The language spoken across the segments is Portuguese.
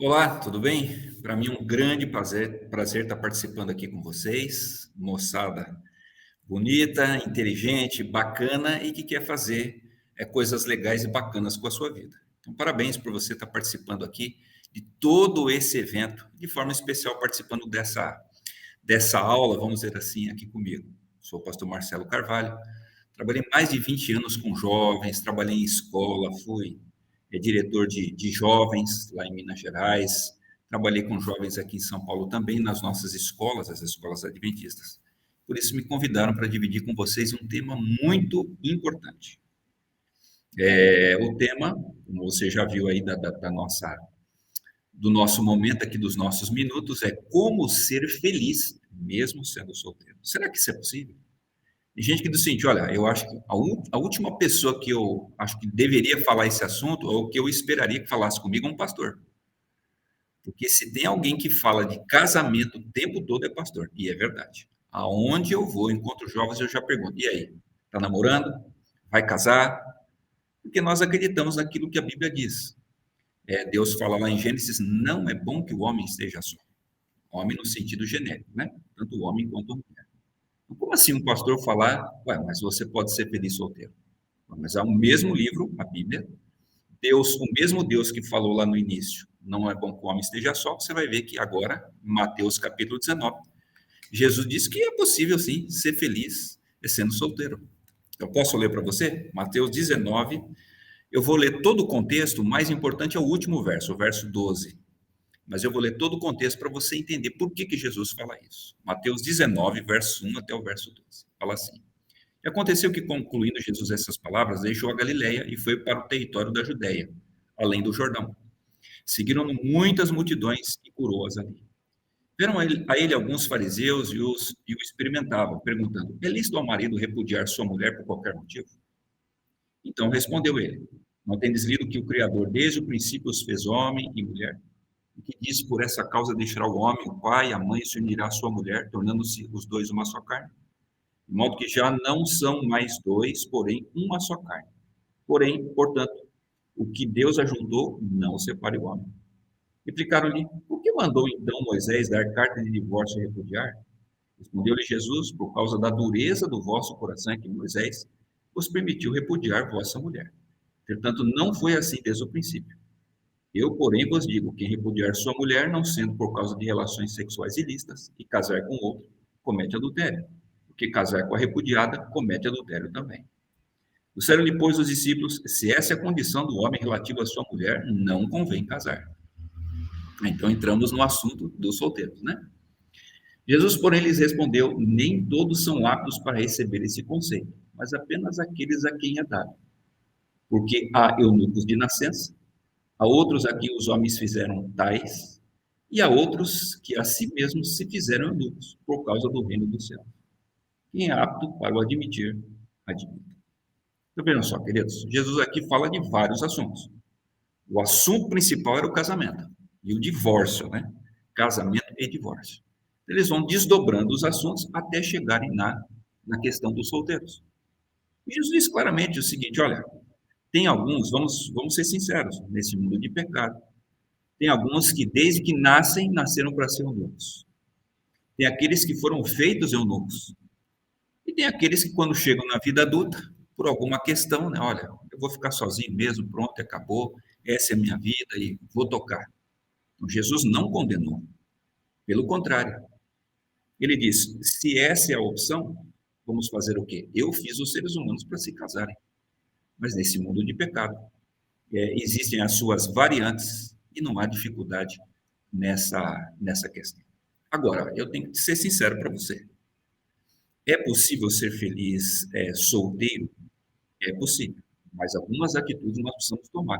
Olá, tudo bem? Para mim é um grande prazer estar participando aqui com vocês, moçada bonita, inteligente, bacana e que quer fazer coisas legais e bacanas com a sua vida. Então, parabéns por você estar participando aqui de todo esse evento, de forma especial participando dessa aula, vamos dizer assim, aqui comigo. Sou o pastor Marcelo Carvalho, trabalhei mais de 20 anos com jovens, trabalhei em escola, fui diretor de jovens lá em Minas Gerais, trabalhei com jovens aqui em São Paulo também, nas nossas escolas, as escolas adventistas. Por isso me convidaram para dividir com vocês um tema muito importante. O tema, como você já viu aí do nosso momento aqui, dos nossos minutos, é como ser feliz mesmo sendo solteiro. Será que isso é possível? Tem gente que diz o seguinte, olha, eu acho que a última pessoa que eu acho que deveria falar esse assunto, ou que eu esperaria que falasse comigo, é um pastor. Porque se tem alguém que fala de casamento o tempo todo, é pastor. E é verdade. Aonde eu vou, encontro jovens, eu já pergunto, e aí? Está namorando? Vai casar? Porque nós acreditamos naquilo que a Bíblia diz. Deus fala lá em Gênesis, não é bom que o homem esteja só. Homem no sentido genérico, né? Tanto o homem quanto a mulher. Como assim um pastor falar, ué, mas você pode ser feliz solteiro? Mas há o mesmo livro, a Bíblia, Deus, o mesmo Deus que falou lá no início, não é bom que o homem esteja só, você vai ver que agora, em Mateus capítulo 19, Jesus diz que é possível sim ser feliz sendo solteiro. Eu posso ler para você? Mateus 19, eu vou ler todo o contexto, o mais importante é o último verso, o verso 12. Mas eu vou ler todo o contexto para você entender por que Jesus fala isso. Mateus 19, verso 1 até o verso 12. Fala assim: E aconteceu que, concluindo Jesus essas palavras, deixou a Galileia e foi para o território da Judéia, além do Jordão. Seguiram-no muitas multidões e curou-as ali. Vieram a ele alguns fariseus e o experimentavam, perguntando: É lícito ao marido repudiar sua mulher por qualquer motivo? Então respondeu ele: Não tendes lido que o Criador desde o princípio os fez homem e mulher? E que diz: Por essa causa deixará o homem, o pai, a mãe, e se unirá à sua mulher, tornando-se os dois uma só carne? De modo que já não são mais dois, porém uma só carne. Porém, portanto, o que Deus ajuntou, não o separe o homem. Replicaram-lhe: Por que mandou então Moisés dar carta de divórcio e repudiar? Respondeu-lhe Jesus: Por causa da dureza do vosso coração, é que Moisés vos permitiu repudiar vossa mulher. Portanto, não foi assim desde o princípio. Eu, porém, vos digo: quem repudiar sua mulher, não sendo por causa de relações sexuais ilícitas, e casar com outro, comete adultério. Porque casar com a repudiada, comete adultério também. Disseram-lhe, pois, os discípulos: Se essa é a condição do homem relativa à sua mulher, não convém casar. Então entramos no assunto dos solteiros, né? Jesus, porém, lhes respondeu: Nem todos são aptos para receber esse conceito, mas apenas aqueles a quem é dado. Porque há eunucos de nascença, há outros a quem os homens fizeram tais, e há outros que a si mesmos se fizeram eunucos, por causa do reino do céu. Quem é apto para o admitir, admita. Então, vejam só, queridos, Jesus aqui fala de vários assuntos. O assunto principal era o casamento e o divórcio, né? Casamento e divórcio. Eles vão desdobrando os assuntos até chegarem na questão dos solteiros. E Jesus diz claramente o seguinte: olha, tem alguns, vamos ser sinceros, nesse mundo de pecado, tem alguns que desde que nascem, nasceram para ser eunucos. Tem aqueles que foram feitos eunucos. E tem aqueles que, quando chegam na vida adulta, por alguma questão, né? Olha, eu vou ficar sozinho mesmo, pronto, acabou, essa é a minha vida e vou tocar. Então, Jesus não condenou. Pelo contrário, ele diz: se essa é a opção, vamos fazer o quê? Eu fiz os seres humanos para se casarem. Mas nesse mundo de pecado, existem as suas variantes e não há dificuldade nessa questão. Agora, eu tenho que ser sincero para você. É possível ser feliz solteiro? É possível, mas algumas atitudes nós precisamos tomar,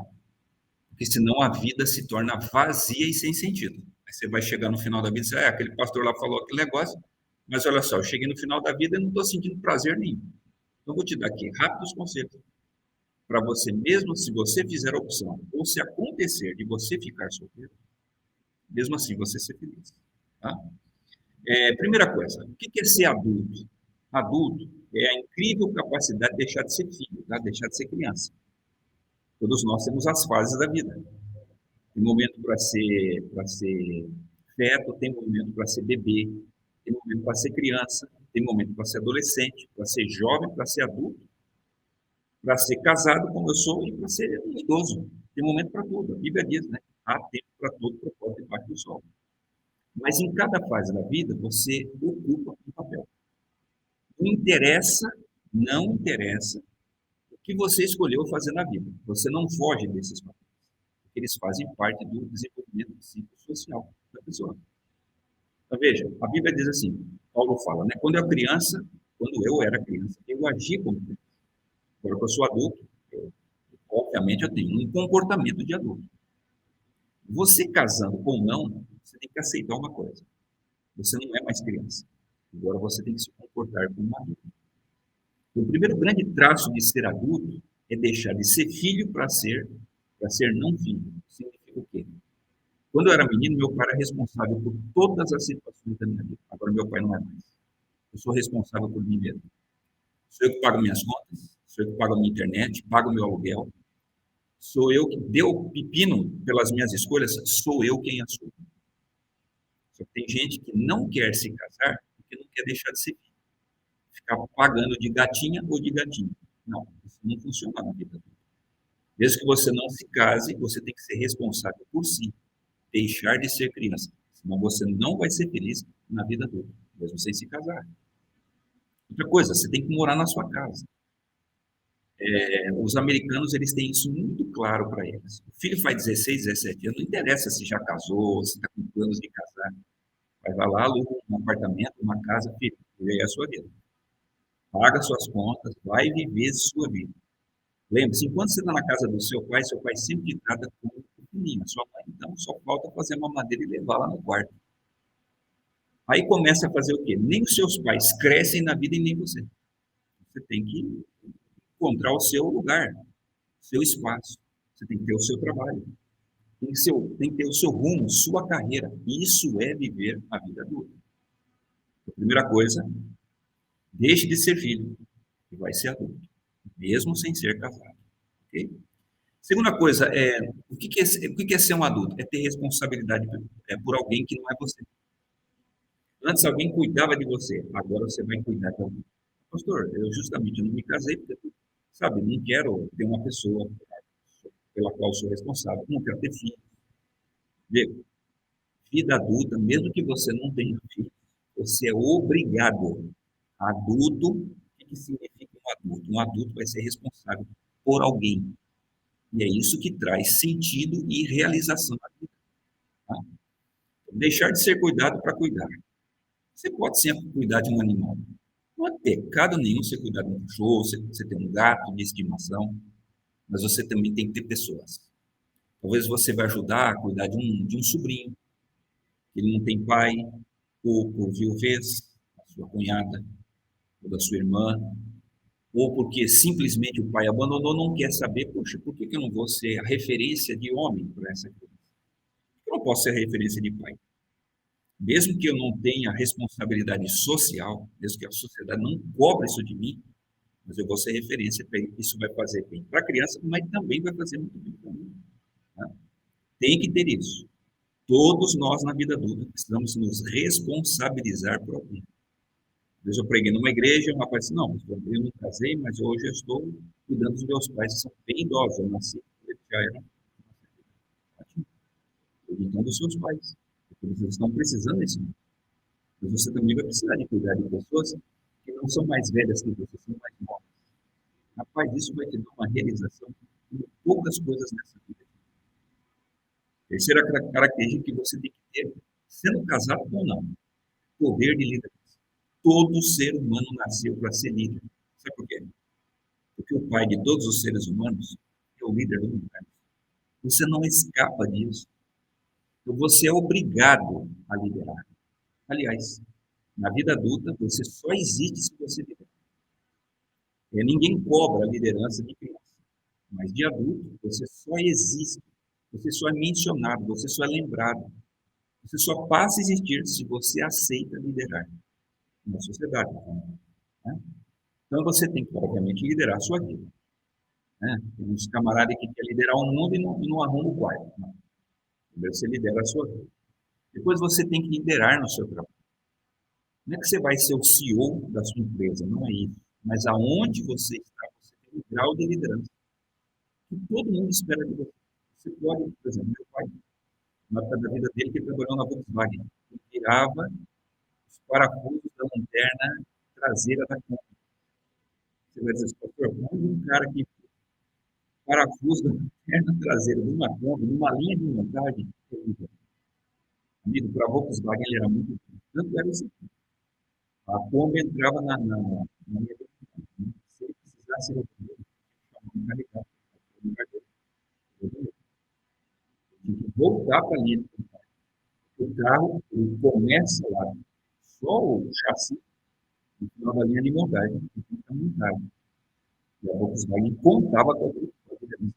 porque senão a vida se torna vazia e sem sentido. Aí você vai chegar no final da vida e dizer: aquele pastor lá falou aquele negócio, mas olha só, eu cheguei no final da vida e não estou sentindo prazer nenhum. Então, vou te dar aqui rápidos conselhos para você, mesmo se você fizer a opção, ou se acontecer de você ficar solteiro, mesmo assim você ser feliz. Tá? Primeira coisa, o que é ser adulto? Adulto é a incrível capacidade de deixar de ser filho, tá? Deixar de ser criança. Todos nós temos as fases da vida. Tem momento para ser feto, tem momento para ser bebê, tem momento para ser criança, tem momento para ser adolescente, para ser jovem, para ser adulto, para ser casado, como eu sou, e para ser um idoso. Tem momento para tudo. A Bíblia diz, né? Há tempo para todo propósito debaixo do sol. Mas em cada fase da vida, você ocupa um papel. Não interessa o que você escolheu fazer na vida. Você não foge desses papéis. Porque eles fazem parte do desenvolvimento psicossocial da pessoa. Então, veja, a Bíblia diz assim, Paulo fala, né? Quando eu era criança, eu agi como criança. Agora que eu sou adulto, obviamente eu tenho um comportamento de adulto. Você casando ou não, você tem que aceitar uma coisa. Você não é mais criança. Agora você tem que se comportar como um adulto. O primeiro grande traço de ser adulto é deixar de ser filho para ser não filho. Significa o quê? Quando eu era menino, meu pai era responsável por todas as situações da minha vida. Agora meu pai não é mais. Eu sou responsável por mim mesmo. Sou eu que pago minhas contas, sou eu que pago a minha internet, pago meu aluguel. Sou eu que deu pepino pelas minhas escolhas, sou eu quem assumo. Só que tem gente que não quer se casar porque não quer deixar de ser filho. Ficar pagando de gatinha ou de gatinho. Não, isso não funciona na vida. Mesmo que você não se case, você tem que ser responsável por si. Deixar de ser criança. Senão você não vai ser feliz na vida adulta, mesmo sem se casar. Outra coisa, você tem que morar na sua casa. Os americanos, eles têm isso muito claro para eles. O filho faz 16, 17 anos, não interessa se já casou, se está com planos de casar. Vai lá, aluga um apartamento, uma casa, filho, e aí é a sua vida. Paga suas contas, vai viver sua vida. Lembre-se, enquanto você está na casa do seu pai sempre te trata como um filhinho. A sua mãe, então, só falta fazer uma madeira e levar lá no quarto. Aí começa a fazer o quê? Nem os seus pais crescem na vida e nem você. Você tem que encontrar o seu lugar, o seu espaço. Você tem que ter o seu trabalho. Tem que ter o seu rumo, sua carreira. Isso é viver a vida adulta. A primeira coisa, deixe de ser filho e vai ser adulto, mesmo sem ser casado. Okay? Segunda coisa, o que é ser um adulto? É ter responsabilidade por alguém que não é você. Antes alguém cuidava de você, agora você vai cuidar de alguém. Pastor, eu justamente não me casei porque, sabe, não quero ter uma pessoa pela qual sou responsável, não quero ter filho. Vê, vida adulta, mesmo que você não tenha filho, você é obrigado. Adulto, o que significa um adulto? Um adulto vai ser responsável por alguém. E é isso que traz sentido e realização na vida. Tá? Deixar de ser cuidado para cuidar. Você pode sempre cuidar de um animal. Não é pecado nenhum você cuidar de um cachorro, você ter um gato de estimação, mas você também tem que ter pessoas. Talvez você vai ajudar a cuidar de um sobrinho, que ele não tem pai, ou por viuvez, a sua cunhada, ou da sua irmã, ou porque simplesmente o pai abandonou, não quer saber, poxa, por que eu não vou ser a referência de homem para essa criança? Eu não posso ser a referência de pai. Mesmo que eu não tenha responsabilidade social, mesmo que a sociedade não cobre isso de mim, mas eu vou ser referência para ele. Isso vai fazer bem para a criança, mas também vai fazer muito bem para mim. Tá? Tem que ter isso. Todos nós na vida adulta precisamos nos responsabilizar por alguém. Eu preguei numa igreja, um rapaz disse, não, eu não casei, mas hoje eu estou cuidando dos meus pais, que são bem idosos, eu nasci, eles já eram cuidando dos seus pais, porque eles estão precisando desse momento. Mas você também vai precisar de cuidar de pessoas que não são mais velhas que você, são mais novas. Rapaz, isso vai te dar uma realização em poucas coisas nessa vida. Terceira característica que você tem que ter, sendo casado ou não, poder de liderança. Todo ser humano nasceu para ser líder. Sabe por quê? Porque o pai de todos os seres humanos é o líder do universo. Você não escapa disso. Então você é obrigado a liderar. Aliás, na vida adulta, você só existe se você liderar. Ninguém cobra a liderança de criança, mas de adulto, você só existe, você só é mencionado, você só é lembrado. Você só passa a existir se você aceita liderar na sociedade. Né? Então, você tem que, obviamente, liderar a sua vida. Né? Tem uns camaradas que querem liderar o mundo e não arrumam o quarto. Não. Primeiro você lidera a sua vida. Depois você tem que liderar no seu trabalho. Não é que você vai ser o CEO da sua empresa, não é isso. Mas aonde você está, você tem um grau de liderança que todo mundo espera de você. Você pode, por exemplo, meu pai, na época da vida dele, que ele trabalhou na Volkswagen, ele virava os parafusos da lanterna traseira da Kombi. Você vai dizer, pastor, como um cara que parafuso da lanterna traseira de uma Kombi, numa linha de montagem, amigo, para a Volkswagen ele era muito bom. Tanto era assim, a Kombi entrava na linha de montagem. Se ele precisasse resolver, ele chamava um carregado. Tinha que voltar para a linha de montagem. O carro ele começa lá, só o chassi, no final da linha de montagem, que fica montado. E a Volkswagen contava com a liderança.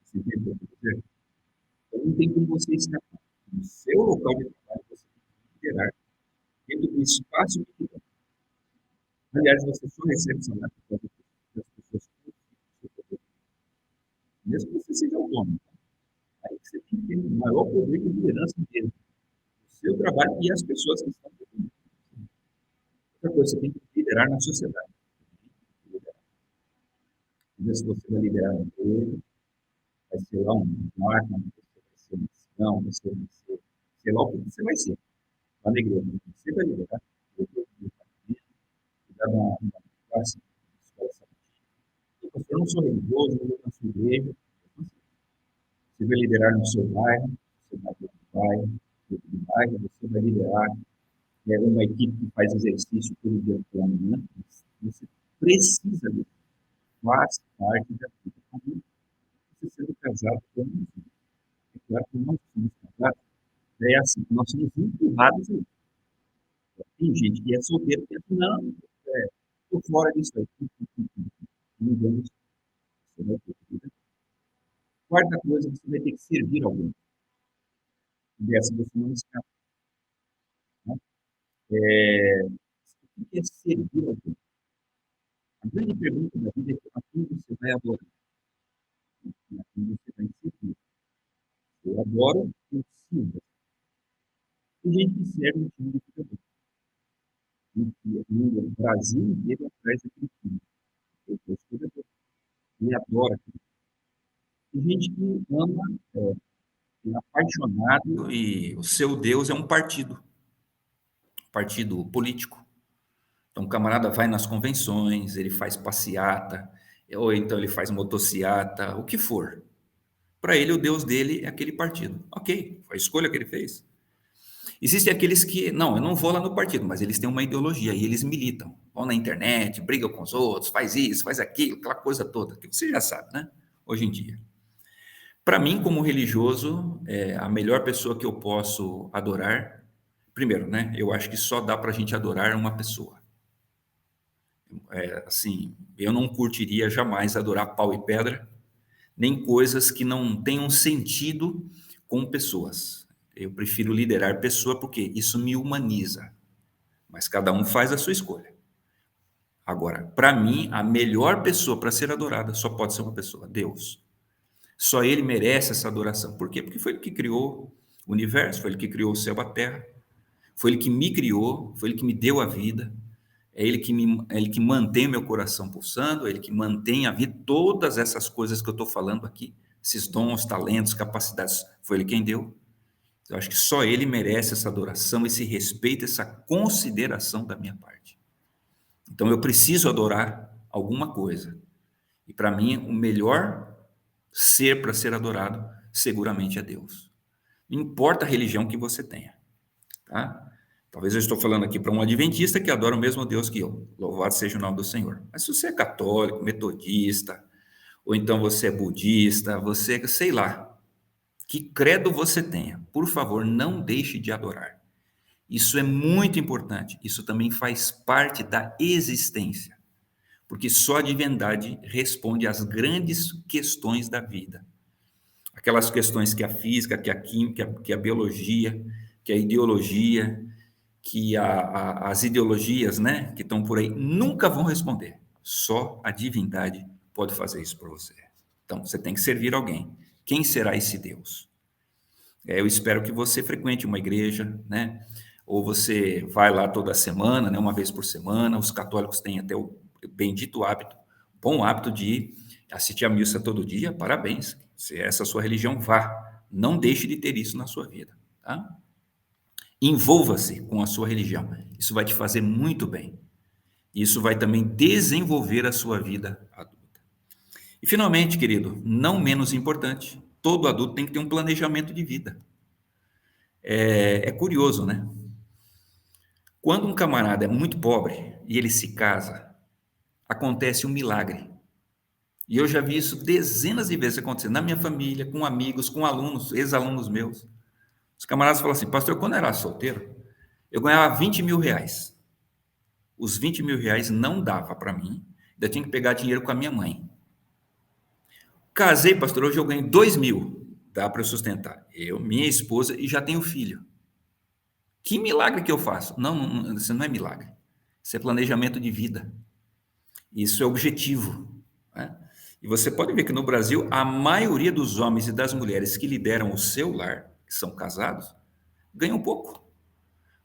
Você entendeu? Então, não tem como você escapar. No seu local de trabalho, você tem que liderar dentro do espaço que tiver. Aliás, você só recebe salário das pessoas que você mesmo que você seja autônomo. Aí você tem que ter o maior poder de liderança dele, o seu trabalho e as pessoas que estão dentro. Outra coisa, você tem que liderar na sociedade. Se você vai liderar um emprego, vai ser lá um marca, você vai ser um ancião, você vai ser, sei lá o que você vai ser. Lá na igreja, você vai liderar, cuidar de uma classe, escola sabatina. Eu não sou religioso, eu não sou igreja. Você vai liderar no seu bairro, você vai no bairro, você vai liderar uma equipe que faz exercício todo dia pela manhã. Você precisa disso. Faz parte da vida comum. Você sendo casado com um filho. É claro que nós somos casados, é assim, nós somos empurrados aí. Tem gente que é solteiro e pensa, não, estou fora disso aí. Não vamos, você vai ter vida. Quarta coisa, você vai ter que servir alguém. Dessa você não escapa. Né? O que é servir alguém? A grande pergunta da vida é a quem você vai adorar, a quem você vai servir. Eu adoro o Silva. Tem gente que serve um time de futebol. No Brasil inteiro atrás daquele time. Eu sou jogador. E adora aquele time. Tem gente que ama, é apaixonado e o seu Deus é um partido político. Então, o camarada vai nas convenções, ele faz passeata, ou então ele faz motociata, o que for. Para ele, o Deus dele é aquele partido. Ok, foi a escolha que ele fez. Existem aqueles que, não, eu não vou lá no partido, mas eles têm uma ideologia e eles militam. Vão na internet, brigam com os outros, faz isso, faz aquilo, aquela coisa toda, que você já sabe, né? Hoje em dia. Para mim, como religioso, a melhor pessoa que eu posso adorar, primeiro, né? Eu acho que só dá para a gente adorar uma pessoa. Assim, eu não curtiria jamais adorar pau e pedra, nem coisas que não tenham sentido com pessoas. Eu prefiro liderar pessoa porque isso me humaniza, mas cada um faz a sua escolha. Agora, para mim, a melhor pessoa para ser adorada só pode ser uma pessoa, Deus. Só Ele merece essa adoração. Por quê? Porque foi Ele que criou o universo, foi Ele que criou o céu e a terra, foi Ele que me criou, foi Ele que me deu a vida, é Ele que mantém meu coração pulsando, é Ele que mantém a vida, todas essas coisas que eu estou falando aqui, esses dons, talentos, capacidades, foi Ele quem deu. Eu acho que só Ele merece essa adoração, esse respeito, essa consideração da minha parte. Então eu preciso adorar alguma coisa. E para mim, o melhor ser para ser adorado, seguramente é Deus. Não importa a religião que você tenha, tá? Talvez eu estou falando aqui para um adventista que adora o mesmo Deus que eu. Louvado seja o nome do Senhor. Mas se você é católico, metodista, ou então você é budista, você, sei lá, que credo você tenha, por favor, não deixe de adorar. Isso é muito importante. Isso também faz parte da existência, porque só a divindade responde às grandes questões da vida. Aquelas questões que a física, que a química, que a biologia, que a ideologia, que as ideologias, né, que estão por aí, nunca vão responder. Só a divindade pode fazer isso por você. Então, você tem que servir alguém. Quem será esse Deus? Eu espero que você frequente uma igreja, né? Ou você vai lá toda semana, né? Uma vez por semana. Os católicos têm até o bendito hábito, bom hábito de assistir a missa todo dia. Parabéns. Se essa é a sua religião, vá. Não deixe de ter isso na sua vida, tá? Envolva-se com a sua religião. Isso vai te fazer muito bem. Isso vai também desenvolver a sua vida adulta. E finalmente, querido, não menos importante, todo adulto tem que ter um planejamento de vida. É curioso, né? Quando um camarada é muito pobre e ele se casa, acontece um milagre. E eu já vi isso dezenas de vezes acontecer na minha família, com amigos, com alunos, ex-alunos meus. Os camaradas falam assim, pastor, quando eu era solteiro, eu ganhava 20 mil reais. Os 20 mil reais não dava para mim, ainda tinha que pegar dinheiro com a minha mãe. Casei, pastor, hoje eu ganho 2 mil, dá para eu sustentar. Eu, minha esposa e já tenho filho. Que milagre que eu faço? Não, não, isso não é milagre. Isso é planejamento de vida. Isso é objetivo, né? E você pode ver que no Brasil, a maioria dos homens e das mulheres que lideram o seu lar, que são casados, ganham pouco,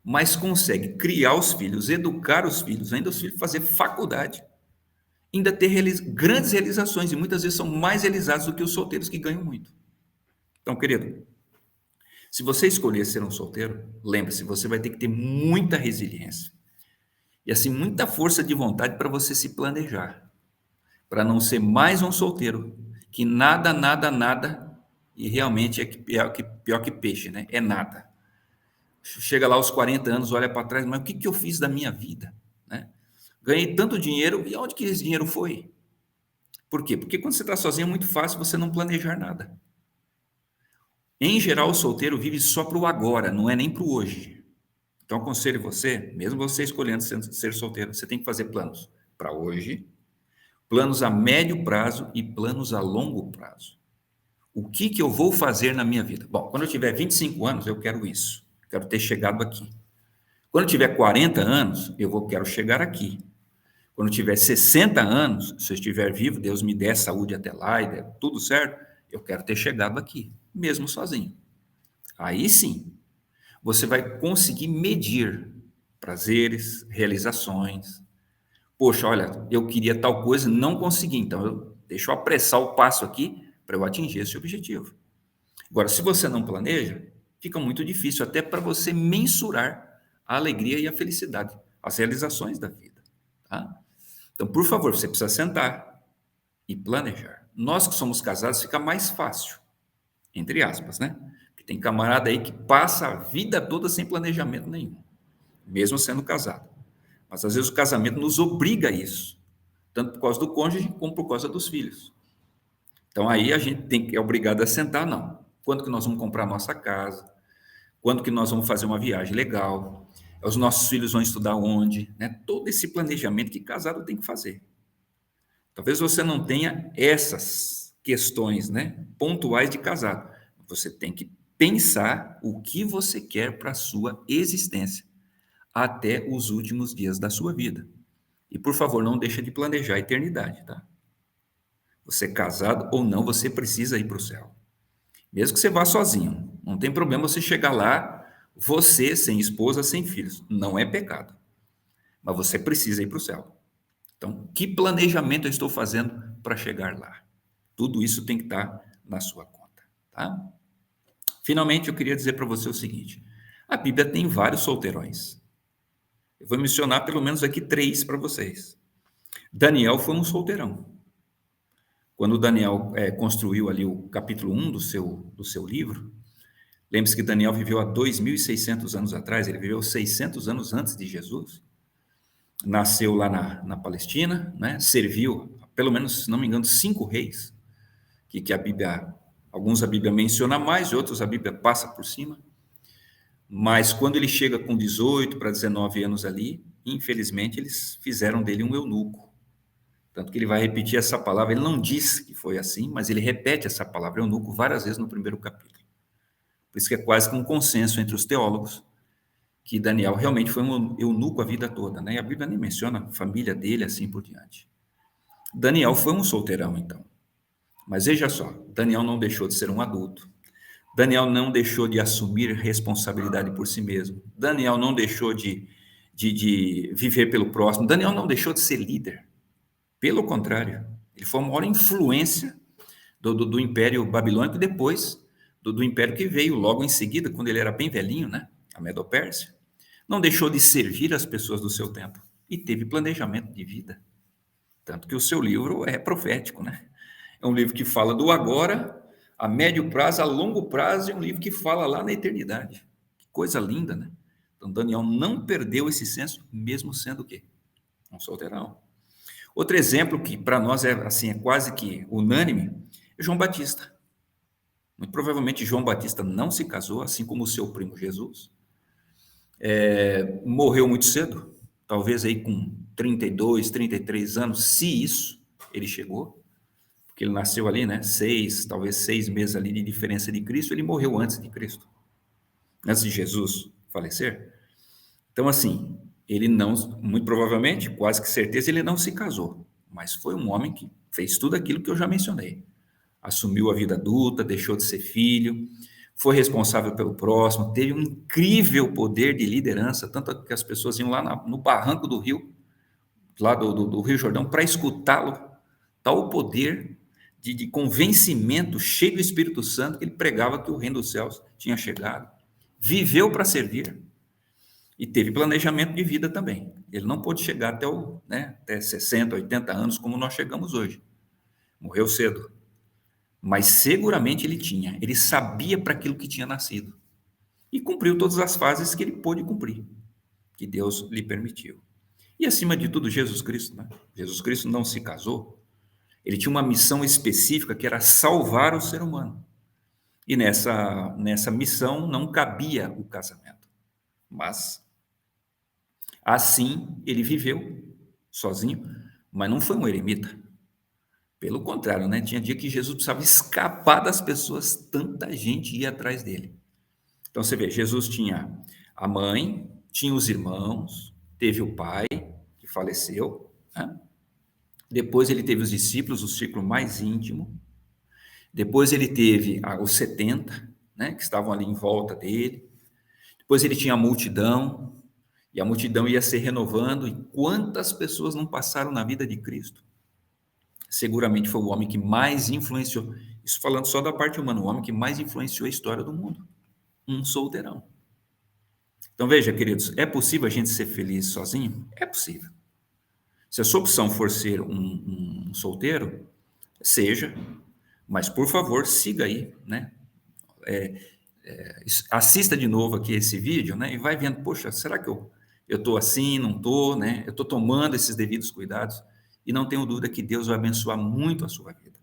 mas conseguem criar os filhos, educar os filhos, ainda os filhos fazer faculdade, ainda ter grandes realizações, e muitas vezes são mais realizados do que os solteiros que ganham muito. Então, querido, se você escolher ser um solteiro, lembre-se, você vai ter que ter muita resiliência e assim muita força de vontade para você se planejar, para não ser mais um solteiro que nada, nada, nada e realmente é pior que peixe, né? É nada. Chega lá aos 40 anos, olha para trás, mas o que que eu fiz da minha vida, né? Ganhei tanto dinheiro e onde que esse dinheiro foi? Por quê? Porque quando você está sozinho é muito fácil você não planejar nada. Em geral, o solteiro vive só para o agora, não é nem para o hoje. Então, aconselho você, mesmo você escolhendo ser solteiro, você tem que fazer planos para hoje, planos a médio prazo e planos a longo prazo. O que que eu vou fazer na minha vida? Bom, quando eu tiver 25 anos, eu quero isso. Quero ter chegado aqui. Quando eu tiver 40 anos, quero chegar aqui. Quando eu tiver 60 anos, se eu estiver vivo, Deus me der saúde até lá e der tudo certo, eu quero ter chegado aqui, mesmo sozinho. Aí sim, você vai conseguir medir prazeres, realizações. Poxa, olha, eu queria tal coisa, não consegui, então deixa eu apressar o passo aqui para eu atingir esse objetivo. Agora, se você não planeja, fica muito difícil até para você mensurar a alegria e a felicidade, as realizações da vida, tá? Então, por favor, você precisa sentar e planejar. Nós que somos casados, fica mais fácil, entre aspas, né? Porque tem camarada aí que passa a vida toda sem planejamento nenhum, mesmo sendo casado. Mas às vezes o casamento nos obriga a isso, tanto por causa do cônjuge como por causa dos filhos. Então aí a gente é obrigado a sentar, não. Quando que nós vamos comprar nossa casa? Quando que nós vamos fazer uma viagem legal? Os nossos filhos vão estudar onde? Né? Todo esse planejamento que casado tem que fazer. Talvez você não tenha essas questões, né, pontuais de casado. Você tem que pensar o que você quer para a sua existência até os últimos dias da sua vida. E, por favor, não deixe de planejar a eternidade, tá? Você casado ou não, você precisa ir para o céu. Mesmo que você vá sozinho, não tem problema você chegar lá, você sem esposa, sem filhos. Não é pecado. Mas você precisa ir para o céu. Então, que planejamento eu estou fazendo para chegar lá? Tudo isso tem que estar na sua conta, tá? Finalmente, eu queria dizer para você o seguinte: a Bíblia tem vários solteirões. Eu vou mencionar pelo menos aqui 3 para vocês. Daniel foi um solteirão. Quando Daniel construiu ali o capítulo 1 do seu livro, lembre-se que Daniel viveu há 2.600 anos atrás, ele viveu 600 anos antes de Jesus, nasceu lá na Palestina, né? Serviu, pelo menos, se não me engano, 5 reis, que alguns a Bíblia menciona mais, outros a Bíblia passa por cima, mas quando ele chega com 18 para 19 anos ali, infelizmente eles fizeram dele um eunuco. Tanto que ele vai repetir essa palavra, ele não diz que foi assim, mas ele repete essa palavra eunuco várias vezes no primeiro capítulo. Por isso que é quase que um consenso entre os teólogos que Daniel realmente foi um eunuco a vida toda, né? E a Bíblia nem menciona a família dele, assim por diante. Daniel foi um solteirão, então. Mas veja só, Daniel não deixou de ser um adulto. Daniel não deixou de assumir responsabilidade por si mesmo. Daniel não deixou de viver pelo próximo. Daniel não deixou de ser líder. Pelo contrário, ele foi a maior influência do Império Babilônico, e depois do Império que veio logo em seguida, quando ele era bem velhinho, né? A Medo-Pérsia. Não deixou de servir as pessoas do seu tempo e teve planejamento de vida. Tanto que o seu livro é profético, né? É um livro que fala do agora, a médio prazo, a longo prazo, e um livro que fala lá na eternidade. Que coisa linda, né? Então, Daniel não perdeu esse senso, mesmo sendo o quê? Um solteirão. Outro exemplo que para nós é assim, é quase que unânime, é João Batista. Muito provavelmente João Batista não se casou, assim como o seu primo Jesus. Morreu muito cedo, talvez aí com 32, 33 anos, se isso ele chegou, porque ele nasceu ali, né? Talvez 6 meses ali de diferença de Cristo, ele morreu antes de Cristo, antes de Jesus falecer. Então, assim, ele não, muito provavelmente, quase que certeza, ele não se casou, mas foi um homem que fez tudo aquilo que eu já mencionei. Assumiu a vida adulta, deixou de ser filho, foi responsável pelo próximo, teve um incrível poder de liderança, tanto que as pessoas iam lá no barranco do rio, lá do Rio Jordão, para escutá-lo, tal poder de convencimento, cheio do Espírito Santo, que ele pregava que o reino dos céus tinha chegado. Viveu para servir e teve planejamento de vida também. Ele não pôde chegar até 60, 80 anos, como nós chegamos hoje. Morreu cedo. Mas seguramente ele sabia para aquilo que tinha nascido. E cumpriu todas as fases que ele pôde cumprir, que Deus lhe permitiu. E acima de tudo, Jesus Cristo, né? Jesus Cristo não se casou, ele tinha uma missão específica que era salvar o ser humano. E nessa missão não cabia o casamento. Mas assim ele viveu sozinho, mas não foi um eremita. Pelo contrário, né? Tinha dia que Jesus precisava escapar das pessoas, tanta gente ia atrás dele. Então você vê, Jesus tinha a mãe, tinha os irmãos, teve o pai, que faleceu, né? Depois ele teve os discípulos, o círculo mais íntimo. Depois ele teve os 70, né, que estavam ali em volta dele. Depois ele tinha a multidão, e a multidão ia se renovando. E quantas pessoas não passaram na vida de Cristo? Seguramente foi o homem que mais influenciou, isso falando só da parte humana, o homem que mais influenciou a história do mundo. Um solteirão. Então veja, queridos, é possível a gente ser feliz sozinho? É possível. Se a sua opção for ser um solteiro, seja, mas por favor, siga aí, né? Assista de novo aqui esse vídeo, né? E vai vendo, poxa, será que eu estou assim, não estou, né? Eu estou tomando esses devidos cuidados, e não tenho dúvida que Deus vai abençoar muito a sua vida,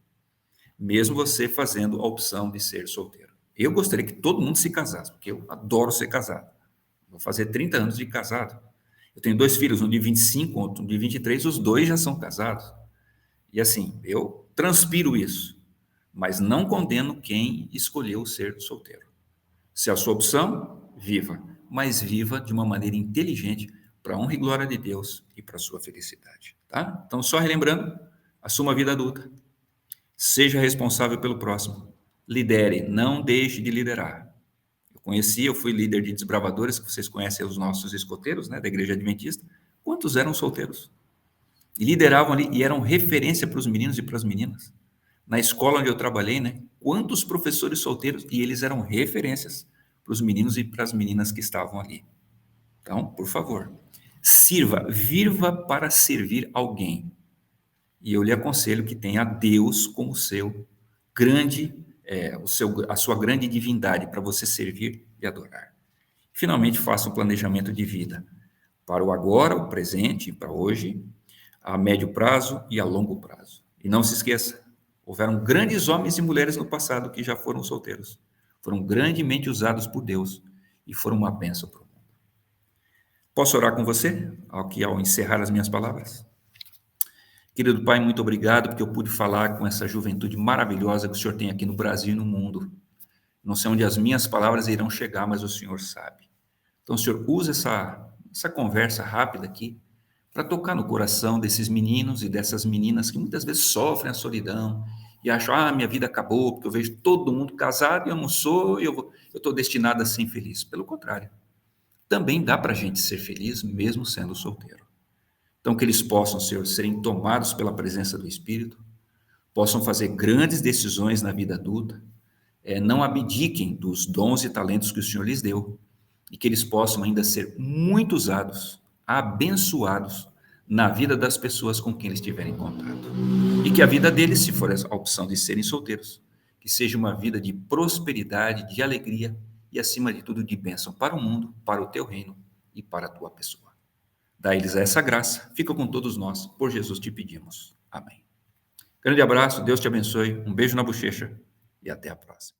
mesmo você fazendo a opção de ser solteiro. Eu gostaria que todo mundo se casasse, porque eu adoro ser casado. Vou fazer 30 anos de casado. Eu tenho 2 filhos, um de 25, outro de 23, os dois já são casados. E assim, eu transpiro isso, mas não condeno quem escolheu ser solteiro. Se é a sua opção, viva, mas viva de uma maneira inteligente para a honra e glória de Deus e para a sua felicidade, tá? Então, só relembrando, assuma a vida adulta, seja responsável pelo próximo, lidere, não deixe de liderar. Eu fui líder de desbravadores, que vocês conhecem os nossos escoteiros, né, da Igreja Adventista. Quantos eram solteiros? E lideravam ali e eram referência para os meninos e para as meninas. Na escola onde eu trabalhei, né, quantos professores solteiros, e eles eram referências para os meninos e para as meninas que estavam ali. Então, por favor, viva para servir alguém. E eu lhe aconselho que tenha Deus como seu grande, a sua grande divindade para você servir e adorar. Finalmente, faça um planejamento de vida para o agora, o presente, para hoje, a médio prazo e a longo prazo. E não se esqueça, houveram grandes homens e mulheres no passado que já foram solteiros. Foram grandemente usados por Deus e foram uma bênção para o mundo. Posso orar com você, ao encerrar as minhas palavras? Querido Pai, muito obrigado porque eu pude falar com essa juventude maravilhosa que o Senhor tem aqui no Brasil e no mundo. Não sei onde as minhas palavras irão chegar, mas o Senhor sabe. Então, Senhor, usa essa conversa rápida aqui para tocar no coração desses meninos e dessas meninas que muitas vezes sofrem a solidão, e acham, minha vida acabou, porque eu vejo todo mundo casado e eu não sou, eu estou destinado a ser infeliz. Pelo contrário, também dá para a gente ser feliz mesmo sendo solteiro. Então, que eles possam serem tomados pela presença do Espírito, possam fazer grandes decisões na vida adulta, não abdiquem dos dons e talentos que o Senhor lhes deu, e que eles possam ainda ser muito usados, abençoados na vida das pessoas com quem eles tiverem contato. E que a vida deles, se for a opção de serem solteiros, que seja uma vida de prosperidade, de alegria e, acima de tudo, de bênção para o mundo, para o teu reino e para a tua pessoa. Dá-lhes essa graça, fica com todos nós, por Jesus te pedimos. Amém. Grande abraço, Deus te abençoe, um beijo na bochecha e até a próxima.